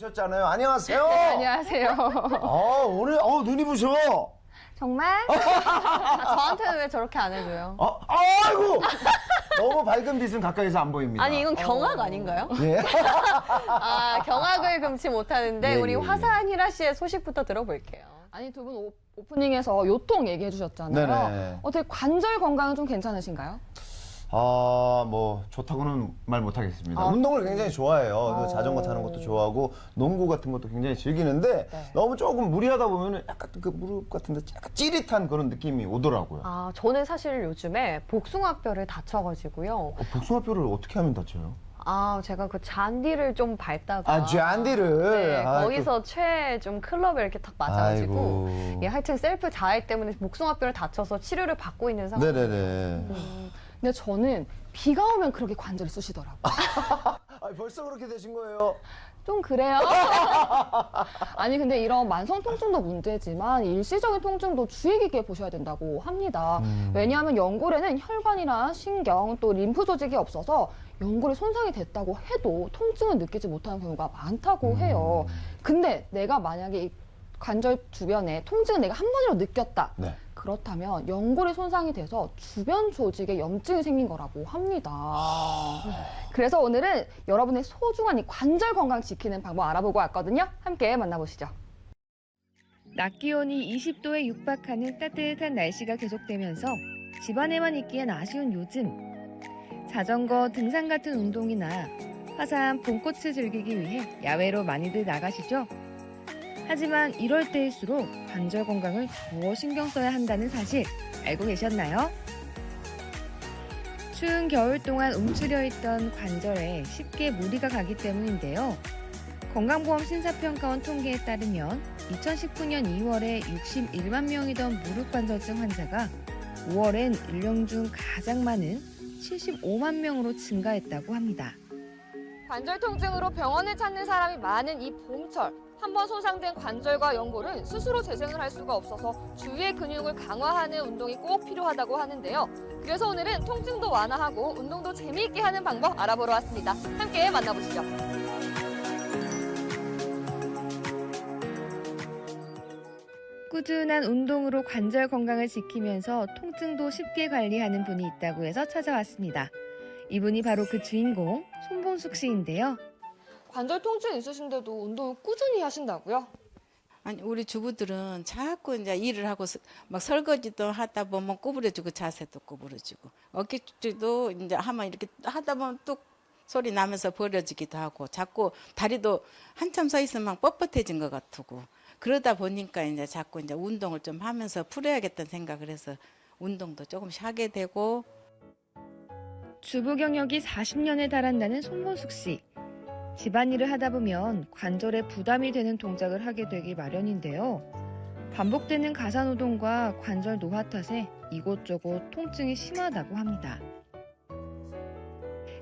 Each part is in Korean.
오셨잖아요. 안녕하세요. 네, 안녕하세요. 오늘 눈이 부셔. 정말? 저한테는 왜 저렇게 안 해줘요? 아이고. 너무 밝은 빛은 가까이서 안 보입니다. 아니 이건 경악 아닌가요? 예. 아 경악을 금치 못하는데 예, 우리 예, 예. 화사한이라 씨의 소식부터 들어볼게요. 아니 두 분 오프닝에서 요통 얘기해 주셨잖아요. 네네. 어떻게 관절 건강은 좀 괜찮으신가요? 뭐 좋다고는 말 못하겠습니다. 운동을 굉장히 좋아해요. 자전거 타는 것도 좋아하고 농구 같은 것도 굉장히 즐기는데 너무 조금 무리하다 보면은 약간 그 무릎 같은데 약간 찌릿한 그런 느낌이 오더라고요. 아 저는 사실 요즘에 복숭아뼈를 다쳐가지고요. 복숭아뼈를 어떻게 하면 다쳐요? 아 제가 그 잔디를 좀 밟다가 잔디를. 네, 거기서 최 좀 클럽에 이렇게 탁 맞아가지고 아이고. 예, 하여튼 셀프 자해 때문에 복숭아뼈를 다쳐서 치료를 받고 있는 상황. 네네네. 근데 저는 비가 오면 그렇게 관절이 쑤시더라고요. 벌써 그렇게 되신 거예요? 좀 그래요. 아니 근데 이런 만성 통증도 문제지만 일시적인 통증도 주의 깊게 보셔야 된다고 합니다. 왜냐하면 연골에는 혈관이나 신경 또 림프 조직이 없어서 연골이 손상이 됐다고 해도 통증을 느끼지 못하는 경우가 많다고 해요. 근데 내가 만약에 이 관절 주변에 통증을 내가 한 번이라도 느꼈다. 네. 그렇다면 연골이 손상이 돼서 주변 조직에 염증이 생긴 거라고 합니다. 그래서 오늘은 여러분의 소중한 이 관절 건강 지키는 방법 알아보고 왔거든요. 함께 만나보시죠. 낮 기온이 20도에 육박하는 따뜻한 날씨가 계속되면서 집안에만 있기엔 아쉬운 요즘. 자전거, 등산 같은 운동이나 화사한 봄꽃을 즐기기 위해 야외로 많이들 나가시죠? 하지만 이럴 때일수록 관절 건강을 더 신경 써야 한다는 사실 알고 계셨나요? 추운 겨울 동안 움츠려 있던 관절에 쉽게 무리가 가기 때문인데요. 건강보험 심사평가원 통계에 따르면 2019년 2월에 61만 명이던 무릎관절증 환자가 5월엔 1년 중 가장 많은 75만 명으로 증가했다고 합니다. 관절 통증으로 병원을 찾는 사람이 많은 이 봄철. 한번 손상된 관절과 연골은 스스로 재생을 할 수가 없어서 주위의 근육을 강화하는 운동이 꼭 필요하다고 하는데요. 그래서 오늘은 통증도 완화하고 운동도 재미있게 하는 방법 알아보러 왔습니다. 함께 만나보시죠. 꾸준한 운동으로 관절 건강을 지키면서 통증도 쉽게 관리하는 분이 있다고 해서 찾아왔습니다. 이분이 바로 그 주인공 손봉숙 씨인데요. 관절 통증 있으신데도 운동을 꾸준히 하신다고요? 아니 우리 주부들은 자꾸 이제 일을 하고 막 설거지도 하다 보면 구부러지고 자세도 구부러지고 어깨축도 이제 하면 이렇게 하다 보면 뚝 소리 나면서 벌어지기도 하고 자꾸 다리도 한참 서 있으면 뻣뻣해진 것 같고 그러다 보니까 이제 자꾸 이제 운동을 좀 하면서 풀어야겠다는 생각을 해서 운동도 조금씩 하게 되고. 주부 경력이 40년에 달한다는 손봉숙 씨. 집안일을 하다 보면 관절에 부담이 되는 동작을 하게 되기 마련인데요. 반복되는 가사노동과 관절 노화 탓에 이곳저곳 통증이 심하다고 합니다.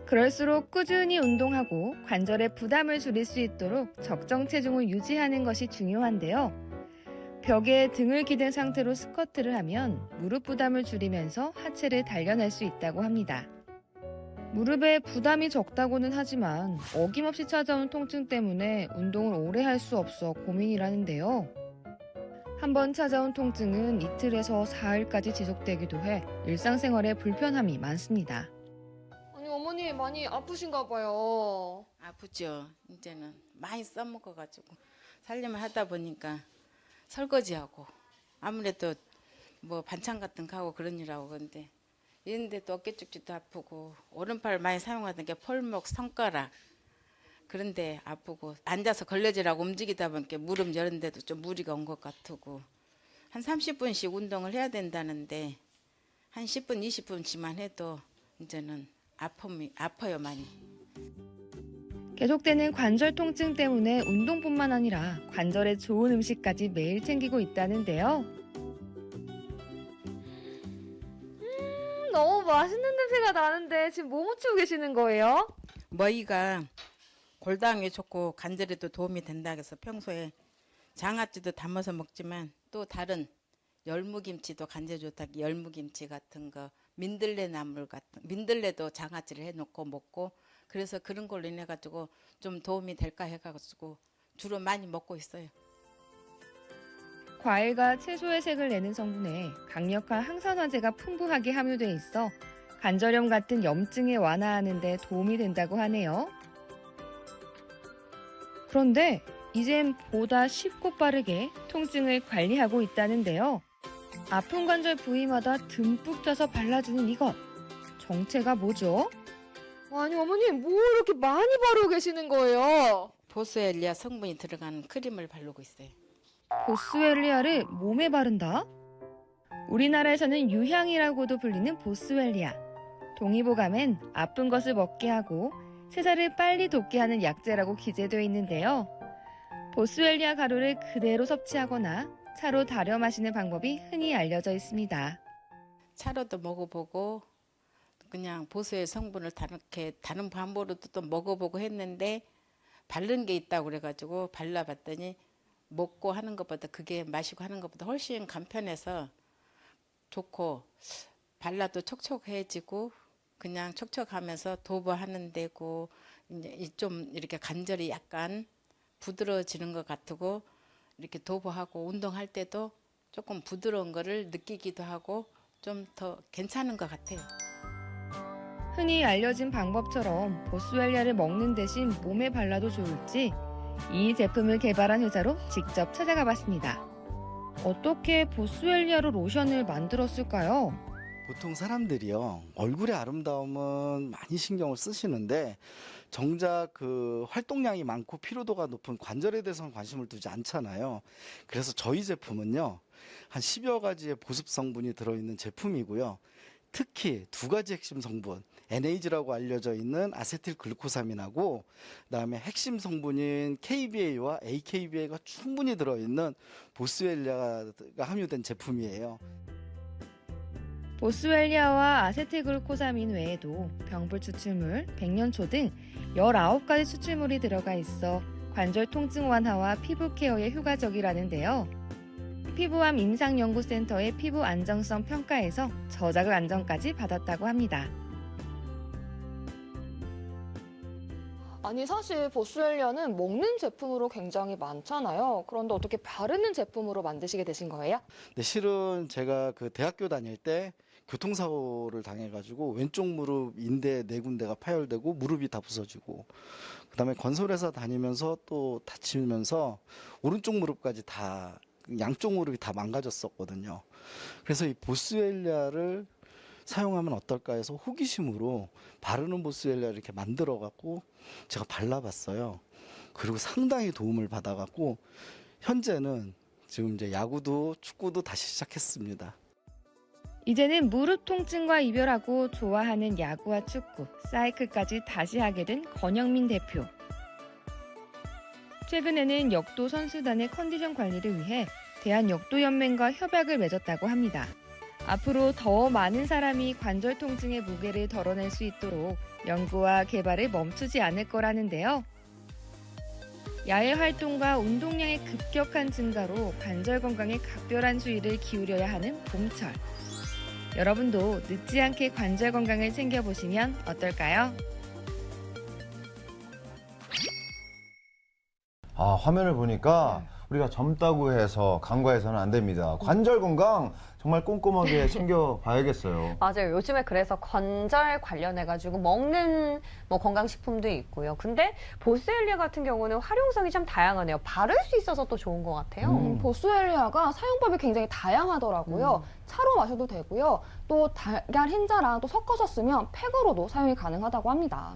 그럴수록 꾸준히 운동하고 관절에 부담을 줄일 수 있도록 적정 체중을 유지하는 것이 중요한데요. 벽에 등을 기댄 상태로 스쿼트를 하면 무릎 부담을 줄이면서 하체를 단련할 수 있다고 합니다. 무릎에 부담이 적다고는 하지만 어김없이 찾아온 통증 때문에 운동을 오래 할 수 없어 고민이라는데요. 한번 찾아온 통증은 이틀에서 사흘까지 지속되기도 해 일상생활에 불편함이 많습니다. 아니 어머니 많이 아프신가 봐요. 아프죠. 이제는 많이 써먹어가지고 살림을 하다 보니까 설거지하고 아무래도 뭐 반찬 같은 거 하고 그런 일하고 그런데 이런데 또 어깨축지도 아프고 오른팔 많이 사용하던 게 펄목, 손가락 그런데 아프고 앉아서 걸레질하고 움직이다 보니까 무릎 이런 데도 좀 무리가 온 것 같고 한 30분씩 운동을 해야 된다는데 한 10분, 20분씩만 해도 이제는 아파요 많이. 계속되는 관절 통증 때문에 운동뿐만 아니라 관절에 좋은 음식까지 매일 챙기고 있다는데요. 너무 맛있는 냄새가 나는데 지금 뭐 묻히고 계시는 거예요? 머위가 골다공에 좋고 관절에도 도움이 된다 해서 평소에 장아찌도 담아서 먹지만 또 다른 열무김치도 관절 좋다 열무김치 같은 거 민들레 나물 같은 민들레도 장아찌를 해놓고 먹고 그래서 그런 걸로 인해 가지고 좀 도움이 될까 해가지고 주로 많이 먹고 있어요. 과일과 채소의 색을 내는 성분에 강력한 항산화제가 풍부하게 함유돼 있어 관절염 같은 염증에 완화하는 데 도움이 된다고 하네요. 그런데 이젠 보다 쉽고 빠르게 통증을 관리하고 있다는데요. 아픈 관절 부위마다 듬뿍 짜서 발라주는 이것. 정체가 뭐죠? 아니 어머님 뭐 이렇게 많이 바르고 계시는 거예요? 보스웰리아 성분이 들어간 크림을 바르고 있어요. 보스웰리아를 몸에 바른다? 우리나라에서는 유향이라고도 불리는 보스웰리아. 동의보감엔 아픈 것을 먹게 하고 세살을 빨리 돋게 하는 약재라고 기재되어 있는데요. 보스웰리아 가루를 그대로 섭취하거나 차로 달여 마시는 방법이 흔히 알려져 있습니다. 차로도 먹어보고 그냥 보스의 성분을 이렇게 다른 방법으로도 또 먹어보고 했는데 바른 게 있다고 그래가지고 발라봤더니 먹고 하는 것보다 그게 마시고 하는 것보다 훨씬 간편해서 좋고 발라도 촉촉해지고 그냥 촉촉하면서 도보하는 데고 이제 좀 이렇게 관절이 약간 부드러워지는 것 같고 이렇게 도보하고 운동할 때도 조금 부드러운 거를 느끼기도 하고 좀 더 괜찮은 것 같아요. 흔히 알려진 방법처럼 보스웰리아를 먹는 대신 몸에 발라도 좋을지 이 제품을 개발한 회사로 직접 찾아가 봤습니다. 어떻게 보스웰리아로 로션을 만들었을까요? 보통 사람들이요, 얼굴의 아름다움은 많이 신경을 쓰시는데 정작 그 활동량이 많고 피로도가 높은 관절에 대해서는 관심을 두지 않잖아요. 그래서 저희 제품은요, 한 10여 가지의 보습 성분이 들어있는 제품이고요. 특히 두 가지 핵심 성분, NAG라고 알려져 있는 아세틸 글루코사민하고 그다음에 핵심 성분인 KBA와 AKBA가 충분히 들어있는 보스웰리아가 함유된 제품이에요. 보스웰리아와 아세틸글코사민 외에도 병풀 추출물, 백년초 등 19가지 추출물이 들어가 있어 관절 통증 완화와 피부 케어에 효과적이라는데요. 피부암 임상연구센터의 피부 안정성 평가에서 저자극 안정까지 받았다고 합니다. 아니 사실 보스웰리아는 먹는 제품으로 굉장히 많잖아요. 그런데 어떻게 바르는 제품으로 만드시게 되신 거예요? 근데 실은 제가 그 대학교 다닐 때 교통사고를 당해가지고 왼쪽 무릎 인대 4군데가 파열되고 무릎이 다 부서지고 그다음에 건설회사 다니면서 또 다치면서 오른쪽 무릎까지 다 양쪽 무릎이 다 망가졌었거든요. 그래서 이 보스웰리아를 사용하면 어떨까 해서 호기심으로 바르는 보스웰리아를 이렇게 만들어 갖고 제가 발라봤어요. 그리고 상당히 도움을 받아 갖고 현재는 지금 이제 야구도 축구도 다시 시작했습니다. 이제는 무릎 통증과 이별하고 좋아하는 야구와 축구, 사이클까지 다시 하게 된 권영민 대표. 최근에는 역도 선수단의 컨디션 관리를 위해 대한역도연맹과 협약을 맺었다고 합니다. 앞으로 더 많은 사람이 관절 통증의 무게를 덜어낼 수 있도록 연구와 개발을 멈추지 않을 거라는데요. 야외 활동과 운동량의 급격한 증가로 관절 건강에 각별한 주의를 기울여야 하는 봄철. 여러분도 늦지 않게 관절 건강을 챙겨보시면 어떨까요? 아, 화면을 보니까 우리가 젊다고 해서 간과해서는 안 됩니다. 관절 건강 정말 꼼꼼하게 챙겨봐야겠어요. 맞아요. 요즘에 그래서 관절 관련해가지고 먹는 뭐 건강식품도 있고요. 근데 보스웰리아 같은 경우는 활용성이 참 다양하네요. 바를 수 있어서 또 좋은 것 같아요. 보스웰리아가 사용법이 굉장히 다양하더라고요. 차로 마셔도 되고요. 또 달걀 흰자랑 또 섞어서 쓰면 팩으로도 사용이 가능하다고 합니다.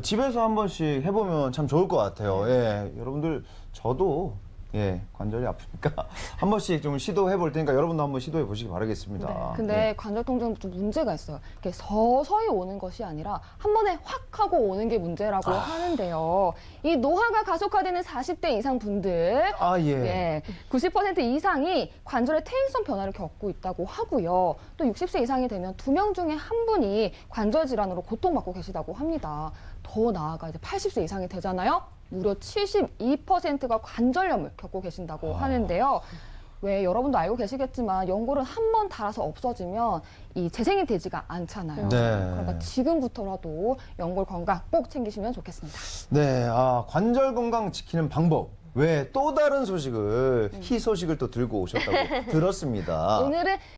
집에서 한 번씩 해보면 참 좋을 것 같아요. 예, 여러분들 저도 예, 관절이 아프니까 한 번씩 좀 시도해 볼 테니까 여러분도 한번 시도해 보시기 바라겠습니다. 근데 예. 관절 통증은 좀 문제가 있어요. 이렇게 서서히 오는 것이 아니라 한 번에 확 하고 오는 게 문제라고 하는데요. 이 노화가 가속화되는 40대 이상 분들 아, 예. 예, 90% 이상이 관절의 퇴행성 변화를 겪고 있다고 하고요. 또 60세 이상이 되면 2명 중에 1분이 관절 질환으로 고통받고 계시다고 합니다. 더 나아가 이제 80세 이상이 되잖아요. 무려 72%가 관절염을 겪고 계신다고 하는데요. 왜 여러분도 알고 계시겠지만 연골은 한 번 닳아서 없어지면 이 재생이 되지가 않잖아요. 네. 그러니까 지금부터라도 연골 건강 꼭 챙기시면 좋겠습니다. 네, 관절 건강 지키는 방법. 왜 또 다른 소식을 희소식을 또 들고 오셨다고 들었습니다. 오늘은